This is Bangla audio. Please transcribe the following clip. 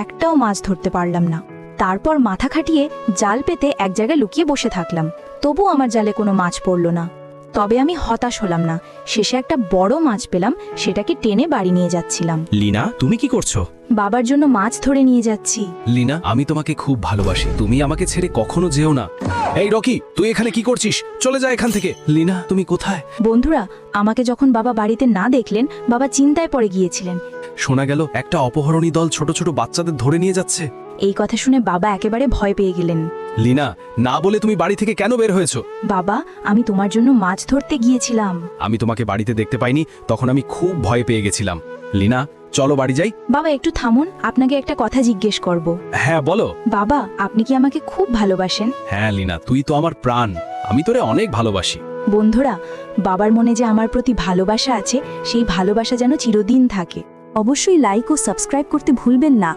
একটাও মাছ ধরতে পারলাম না। তারপর মাথা খাটিয়ে জাল পেতে এক জায়গায় লুকিয়ে বসে থাকলাম, তবু আমার জালে কোনো মাছ পড়ল না। তবে আমি হতাশ হলাম না, শেষে একটা বড় মাছ পেলাম, সেটাকে টেনে বাড়ি নিয়ে যাচ্ছিলাম। লিনা, তুমি কি করছো? বাবার জন্য মাছ ধরে নিয়ে যাচ্ছি। লিনা, আমি তোমাকে খুব ভালোবাসি, তুমি আমাকে ছেড়ে কখনো যেও না। এই রকি, তুই এখানে কি করছিস? চলে যা এখান থেকে। লিনা, তুমি কোথায়? বন্ধুরা, আমাকে যখন বাবা বাড়িতে না দেখলেন, বাবা চিন্তায় পড়ে গিয়েছিলেন। শোনা গেল একটা অপহরণী দল ছোট ছোট বাচ্চাদের ধরে নিয়ে যাচ্ছে। এই কথা শুনে বাবা একেবারে ভয় পেয়ে গেলেন। লিনা, না বলে তুমি বাড়ি থেকে কেন বের হয়েছো? বাবা, আমি তোমার জন্য মাছ ধরতে গিয়েছিলাম। আমি তোমাকে বাড়িতে দেখতে পাইনি, তখন আমি খুব ভয় পেয়ে গেছিলাম। লিনা, চলো বাড়ি যাই। বাবা একটু থামুন, আপনাকে একটা কথা জিজ্ঞেস করব। হ্যাঁ বলো। বাবা, আপনি কি আমাকে খুব ভালোবাসেন? হ্যাঁ লিনা, তুই তো আমার প্রাণ, আমি তোরে অনেক ভালোবাসি। বন্ধুরা, বাবার মনে যে আমার প্রতি ভালোবাসা আছে, সেই ভালোবাসা যেন চিরদিন থাকে। অবশ্যই লাইক ও সাবস্ক্রাইব করতে ভুলবেন না।